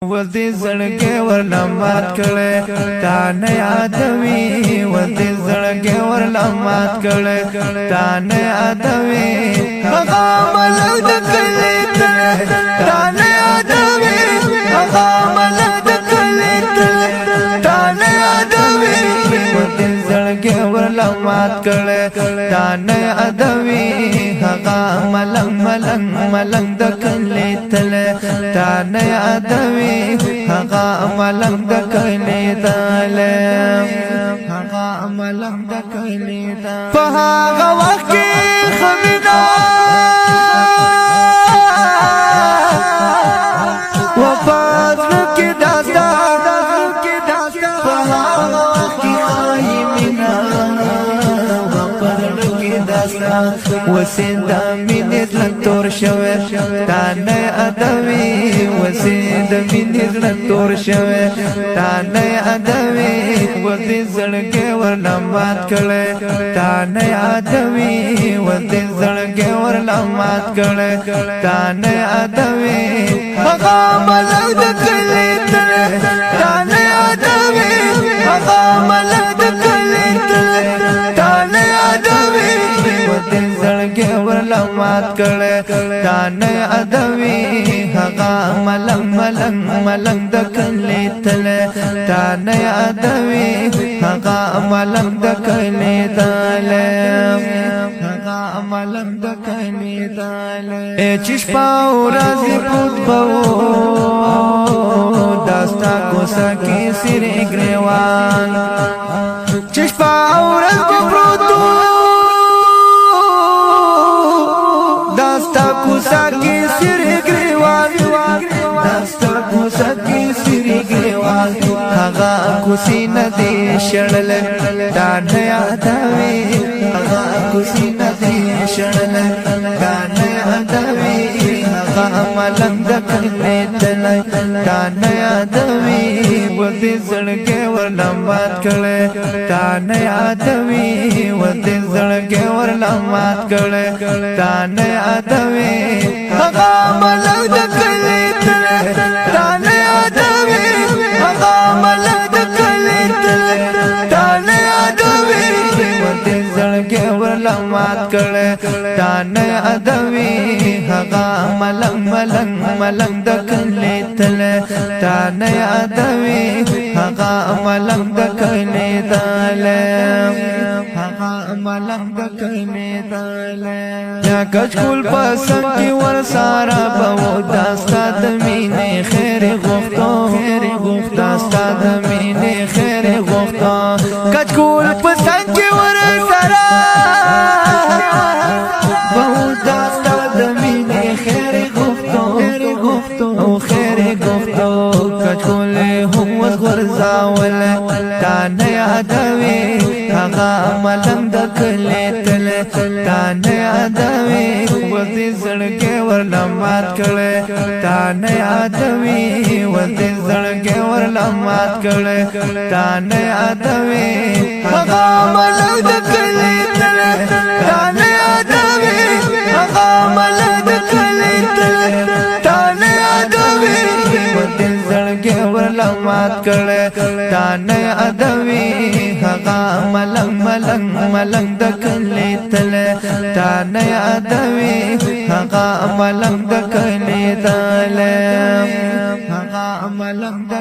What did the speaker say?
ودی زړګي ورلمات کړي تا نه یادوي ودی زړګي ورلمات کړي تا نه یادوي هغه ملک د کلی تا نه یادوي هغه ملک د کلی تا نه یادوي ودی زړګي ورلمات کړي تا نه یادوي هغه ملک د کلی تا نه یادوي هغه ملک د کلی داله هغه ملک د کلی دا په هغه وخت کې خمیدا وفات کې داستا په هغه وخت کې خایمینا وفات کې داستا وسند مینې تور شوه تا نه ادوي وسید مینې تور شوه تا نه ادوي ودې زړګي ورلمات کړي تا نه ادوي ودې زړګي ورلمات کړي تا نه ادوي هغه ملک د کلی تا نه ادوي هغه ملک د کلی تا نه ادوي ودې زړګي ورلمات کړي تا نه ادوي هغه ملک د کلی تا نه ادوي هغه ملک د کلی هغه ملک د کلی چش پاو رازي پوت پاو داستا کوسا کی سر گریوان چش پاو رازي پوت داستا کوسا کی سر گریوان داستا کوسا کی سر گریوان هغه کوسی ندی شړل دا نه یادوي هغه کوسی ندی شړل دا نه یادوي هغه ملک د کلی دا نه یادوي ودې زړګي ورلمات کړي دا نه یادوي ودې زړګي ورلمات کړي دا نه یادوي هغه ملک د کلی دا نه یادوي هغه ملک د کلی دا نه یادوي ودې زړګي ورلمات کړي دا نه یادوي هغه ملک د کلی دا نه یادوي هغه ملک د کلی هغه ملک د کلی یا کچکول پسند کی ور سارا بو داستا د مینې خیر غوښتو داستا د مینې خیر غوښتو کچکول پسند کی ور سارا بو داستا د مینې خیر غوښتو خیر غوښتو کچکول هم ورزاول تا نه یادوي هغه ملک د کلی تا نه یادوي ودې زړګي ورلمات کړي تا نه یادوي ودې زړګي ورلمات کړي تا نه یادوي هغه ملک د کلی تا نه یادوي هغه ملک د کلی تا نه یادوي ودې زړګي ورلمات کړي تا نه یادوي هغه ملک د کلی تا نه یادوي هغه ملک د کلی هغه ملک د